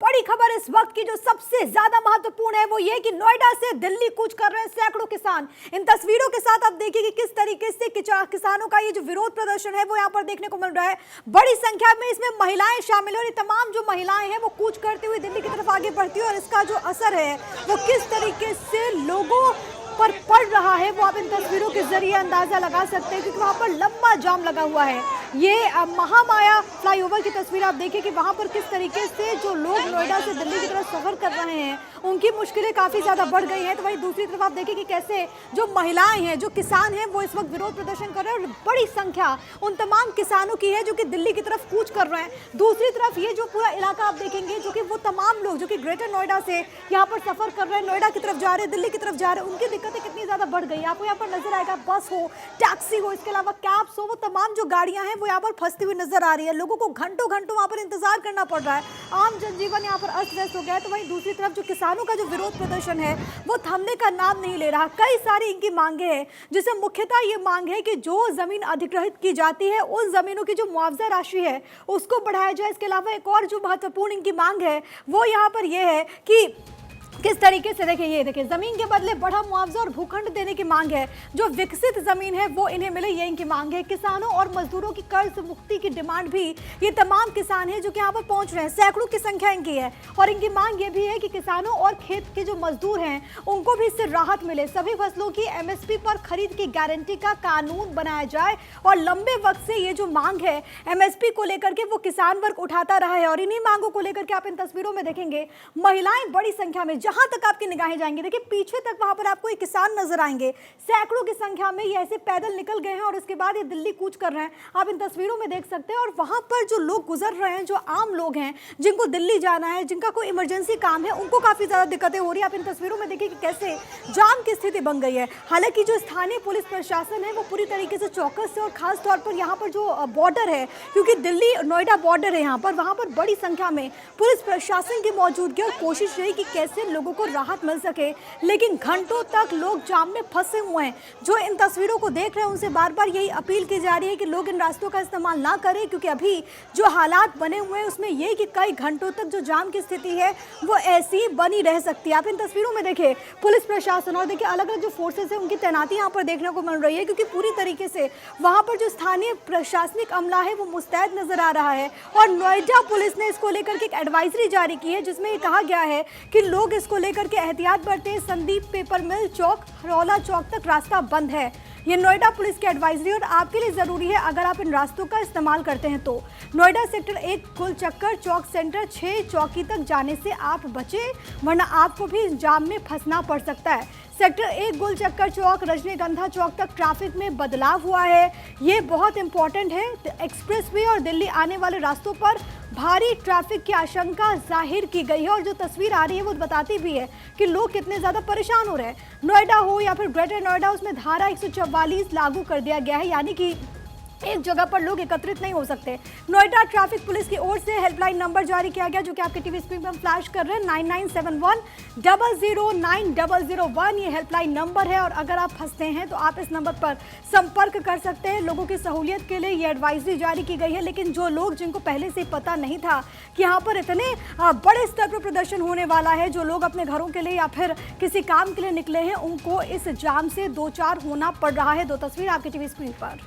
बड़ी खबर इस वक्त की जो सबसे ज्यादा महत्वपूर्ण है वो ये कि नोएडा से दिल्ली कूच कर रहे हैं सैकड़ों किसान। इन तस्वीरों के साथ आप देखिए कि किस तरीके से किसानों का ये जो विरोध प्रदर्शन है वो यहाँ पर देखने को मिल रहा है। बड़ी संख्या में इसमें महिलाएं शामिल हैं और ये तमाम जो महिलाएं हैं वो कूच करते हुए दिल्ली की तरफ आगे बढ़ती है और इसका जो असर है वो किस तरीके से लोगों पर पड़ रहा है वो आप इन तस्वीरों के जरिए अंदाजा लगा सकते हैं, क्योंकि वहां पर लंबा जाम लगा हुआ है। ये महामाया फ्लाईओवर की तस्वीर आप देखिए कि वहां पर किस तरीके से जो लोग नोएडा से दिल्ली की तरफ सफर कर रहे हैं उनकी मुश्किलें काफी ज्यादा बढ़ गई हैं। तो वहीं दूसरी तरफ आप देखिए कि कैसे जो महिलाएं हैं, जो किसान हैं, वो इस वक्त विरोध प्रदर्शन कर रहे हैं और बड़ी संख्या उन तमाम किसानों की है जो कि दिल्ली की तरफ कूच कर रहे हैं। दूसरी तरफ ये जो पूरा इलाका आप देखेंगे जो कि वो तमाम लोग जो कि ग्रेटर नोएडा से यहाँ पर सफर कर रहे हैं, नोएडा की तरफ जा रहे हैं, दिल्ली की तरफ जा रहे हैं, उनकी दिक्कतें कितनी ज्यादा बढ़ गई। आपको यहाँ पर नजर आएगा बस हो, टैक्सी हो, इसके अलावा कैब्स हो, वो तमाम जो गाड़ियां हैं वो यहाँ पर फंसती हुई नजर आ रही है। लोगों को घंटों घंटों वहां पर इंतजार करना पड़ रहा है। आम जनजीवन यहाँ पर अस्त व्यस्त हो गया है। तो वहीं दूसरी तरफ जो किसानों का जो विरोध प्रदर्शन है वो थमने का नाम नहीं ले रहा। कई सारी इनकी मांगे हैं, जिसमें मुख्यतः ये मांग है कि जो जमीन अधिग्रहित की जाती है उन जमीनों की जो मुआवजा राशि है उसको बढ़ाया जाए। इसके अलावा एक और जो महत्वपूर्ण इनकी मांग है वो यहाँ पर यह है कि किस तरीके से देखिए जमीन के बदले बढ़ा मुआवजा और भूखंड देने की मांग है। जो विकसित जमीन है वो इन्हें मिले, ये इनकी मांग है। किसानों और मजदूरों की कर्ज मुक्ति की डिमांड भी ये तमाम किसान हैं जो कि यहाँ पर पहुंच रहे हैं, सैकड़ों की संख्या इनकी है। और इनकी मांग ये भी है कि किसानों और खेत के जो मजदूर हैं उनको भी इससे राहत मिले। सभी फसलों की MSP पर खरीद की गारंटी का कानून बनाया जाए। और लंबे वक्त से ये जो मांग है MSP को लेकर के वो किसान वर्ग उठाता रहा है और इन्हीं मांगों को लेकर के आप इन तस्वीरों में देखेंगे महिलाएं बड़ी संख्या में, जहां तक आपकी निगाहें जाएंगी देखिए पीछे तक वहां पर आपको ये किसान नजर आएंगे, सैकड़ों की संख्या में ये ऐसे पैदल निकल गए हैं और इसके बाद ये दिल्ली कूच कर रहे हैं। आप इन तस्वीरों में देख सकते हैं। और वहां पर जो लोग गुजर रहे हैं, जो आम लोग हैं जिनको दिल्ली जाना है, जिनका कोई इमरजेंसी काम है, उनको काफी ज्यादा दिक्कतें हो रही है। आप इन तस्वीरों में देखिए कि कैसे जाम की स्थिति बन गई है। हालांकि जो स्थानीय पुलिस प्रशासन है वो पूरी तरीके से चौकस है और खास तौर पर यहाँ पर जो बॉर्डर है, क्योंकि दिल्ली नोएडा बॉर्डर है, यहाँ पर वहां पर बड़ी संख्या में पुलिस प्रशासन की मौजूदगी और कोशिश रही कि कैसे लोगों को राहत मिल सके। लेकिन घंटों तक लोग जाम में फंसे हुए हैं। जो इन तस्वीरों को देख रहे हैं उनसे बार बार यही अपील की जा रही है कि लोग इन रास्तों का इस्तेमाल ना करें, क्योंकि अभी जो हालात बने हुए हैं उसमें यह कि कई घंटों तक जो जाम की स्थिति है वो ऐसी बनी रह सकती है। आप इन तस्वीरों में देखिए पुलिस प्रशासन और देखिए अलग अलग जो फोर्सेस है उनकी तैनाती यहाँ पर देखने को मिल रही है, क्योंकि पूरी तरीके से वहां पर जो स्थानीय प्रशासनिक अमला है वो मुस्तैद नजर आ रहा है। और नोएडा पुलिस ने इसको लेकर के एक एडवाइजरी जारी की है जिसमें ये कहा गया है कि लोग इसको लेकर के एहतियात बरतें। संदीप पेपर मिल चौक, हरौला चौक तक रास्ता बंद है। ये नोएडा पुलिस की एडवाइजरी और आपके लिए जरूरी है अगर आप इन रास्तों का इस्तेमाल करते हैं तो। नोएडा सेक्टर 1 गुलचक्कर चौक सेंटर 6 चौकी तक जाने से आप बचें, वरना आपको भी इस जाम में फंसना पड़ सकता है। सेक्टर 1 गुलचक्कर चौक रजनीगंधा चौक तक ट्रैफिक में बदलाव हुआ है, ये बहुत इंपॉर्टेंट है। एक्सप्रेसवे और दिल्ली आने वाले रास्तों पर भारी ट्रैफिक की आशंका जाहिर की गई है। और जो तस्वीर आ रही है वो बताती भी है कि लोग कितने ज़्यादा परेशान हो रहे हैं। नोएडा हो या फिर ग्रेटर नोएडा, उसमें धारा 144 लागू कर दिया गया है, यानी कि एक जगह पर लोग एकत्रित नहीं हो सकते। नोएडा ट्रैफिक पुलिस की ओर से हेल्पलाइन नंबर जारी किया गया जो कि आपके टीवी स्क्रीन पर फ्लैश कर रहे हैं। 9971009001 ये हेल्पलाइन नंबर है और अगर आप फंसते हैं तो आप इस नंबर पर संपर्क कर सकते हैं। लोगों की सहूलियत के लिए ये एडवाइजरी जारी की गई है। लेकिन जो लोग जिनको पहले से पता नहीं था कि यहाँ पर इतने बड़े स्तर पर प्रदर्शन होने वाला है, जो लोग अपने घरों के लिए या फिर किसी काम के लिए निकले हैं, उनको इस जाम से दो चार होना पड़ रहा है। दो तस्वीर आपके टीवी स्क्रीन पर।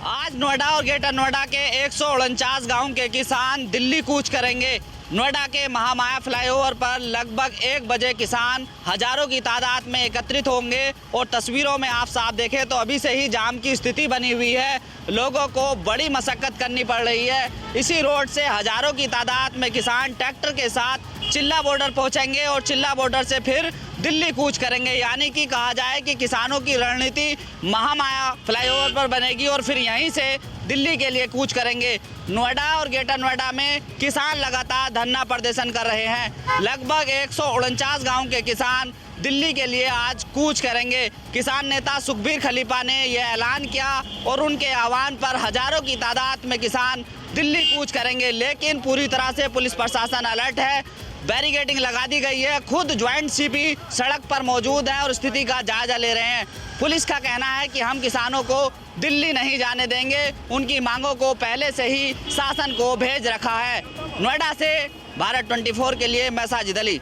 आज नोएडा और ग्रेटर नोएडा के 149 गांव के किसान दिल्ली कूच करेंगे। नोएडा के महामाया फ्लाईओवर पर लगभग 1 बजे किसान हजारों की तादाद में एकत्रित होंगे और तस्वीरों में आप साफ देखें तो अभी से ही जाम की स्थिति बनी हुई है। लोगों को बड़ी मशक्कत करनी पड़ रही है। इसी रोड से हजारों की तादाद में किसान ट्रैक्टर के साथ चिल्ला बॉर्डर पहुंचेंगे और चिल्ला बॉर्डर से फिर दिल्ली कूच करेंगे। यानी कि कहा जाए कि किसानों की रणनीति महामाया फ्लाईओवर पर बनेगी और फिर यहीं से दिल्ली के लिए कूच करेंगे। नोएडा और ग्रेटर नोएडा में किसान लगातार धरना प्रदर्शन कर रहे हैं। लगभग 149 गांव के किसान दिल्ली के लिए आज कूच करेंगे। किसान नेता सुखबीर खलीफा ने यह ऐलान किया और उनके आह्वान पर हजारों की तादाद में किसान दिल्ली कूच करेंगे। लेकिन पूरी तरह से पुलिस प्रशासन अलर्ट है। बैरिकेडिंग लगा दी गई है। खुद ज्वाइंट सीपी सड़क पर मौजूद है और स्थिति का जायजा ले रहे हैं। पुलिस का कहना है कि हम किसानों को दिल्ली नहीं जाने देंगे, उनकी मांगों को पहले से ही शासन को भेज रखा है। नोएडा से भारत 24 के लिए मैं साजिद अली।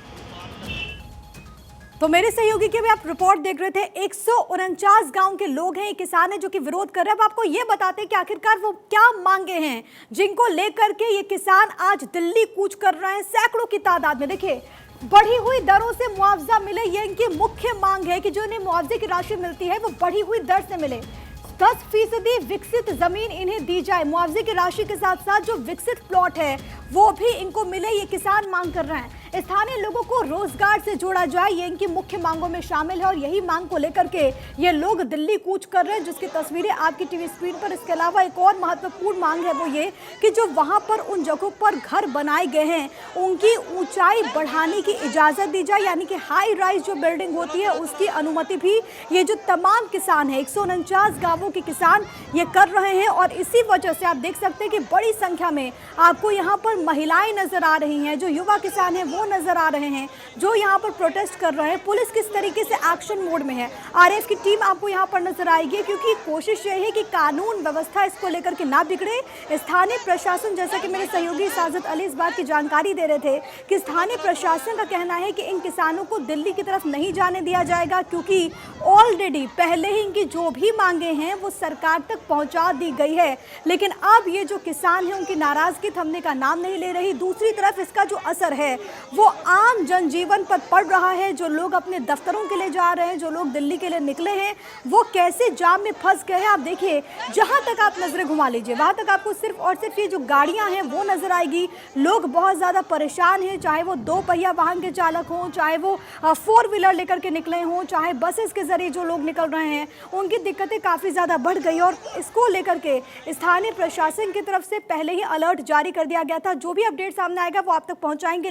तो मेरे सहयोगी की भी आप रिपोर्ट देख रहे थे। 149 गांव के लोग हैं, किसान हैं जो कि विरोध कर रहे हैं। अब आपको ये बताते हैं कि आखिरकार वो क्या मांगे हैं जिनको लेकर के ये किसान आज दिल्ली कूच कर रहे हैं सैकड़ों की तादाद में। देखिए, बढ़ी हुई दरों से मुआवजा मिले, ये इनकी मुख्य मांग है कि जो इन्हें मुआवजे की राशि मिलती है वो बढ़ी हुई दर से मिले। 10% विकसित जमीन इन्हें दी जाए। मुआवजे की राशि के साथ साथ जो विकसित प्लॉट है वो भी इनको मिले, ये किसान मांग कर रहे हैं। स्थानीय लोगों को रोजगार से जोड़ा जाए, ये इनकी मुख्य मांगों में शामिल है और यही मांग को लेकर के ये लोग दिल्ली कूच कर रहे हैं, जिसकी तस्वीरें आपकी टीवी स्क्रीन पर। इसके अलावा एक और महत्वपूर्ण मांग है वो ये कि जो वहां पर उन जगहों पर घर बनाए गए हैं उनकी ऊंचाई बढ़ाने की इजाजत दी जाए, यानी कि हाई राइज जो बिल्डिंग होती है उसकी अनुमति भी ये जो तमाम किसान है 149 गांवों के किसान ये कर रहे हैं। और इसी वजह से आप देख सकते हैं कि बड़ी संख्या में आपको यहाँ पर महिलाएं नजर आ रही हैं, जो युवा किसान हैं वो नजर आ रहे हैं, जो यहाँ पर प्रोटेस्ट कर रहे हैं। पुलिस किस तरीके से एक्शन मोड में है, आरएएफ की टीम आपको यहाँ पर नजर आएगी, क्योंकि कोशिश ये है कि कानून व्यवस्था इसको लेकर के ना बिगड़े। स्थानीय प्रशासन, जैसा कि मेरे सहयोगी साजिद अली इस बात की जानकारी दे रहे थे कि स्थानीय प्रशासन का कहना है कि इन किसानों को दिल्ली की तरफ नहीं जाने दिया जाएगा, क्योंकि ऑलरेडी पहले ही इनकी जो भी मांगे हैं वो सरकार तक पहुंचा दी गई है। लेकिन अब ये जो किसान हैं उनकी नाराजगी थमने का नाम नहीं ले रही। दूसरी तरफ इसका जो असर है वो आम जनजीवन पर पड़ रहा है। जो लोग अपने दफ्तरों के लिए जा रहे हैं, जो लोग दिल्ली के लिए निकले हैं, वो कैसे जाम में फंस गए हैं। आप देखिए, जहां तक आप नजरें घुमा लीजिए वहां तक आपको सिर्फ और सिर्फ ये जो गाड़ियां हैं वो नजर आएगी। लोग बहुत ज्यादा परेशान हैं, चाहे वो 2 पहिया वाहन के चालक हों, चाहे वो 4 व्हीलर लेकर के निकले हों, चाहे बसेस के जरिए जो लोग निकल रहे हैं, उनकी दिक्कतें काफी ज्यादा बढ़ गई। और इसको लेकर के स्थानीय प्रशासन की तरफ से पहले ही अलर्ट जारी कर दिया गया था। जो भी अपडेट सामने आएगा वो आप तक पहुंचाएंगे।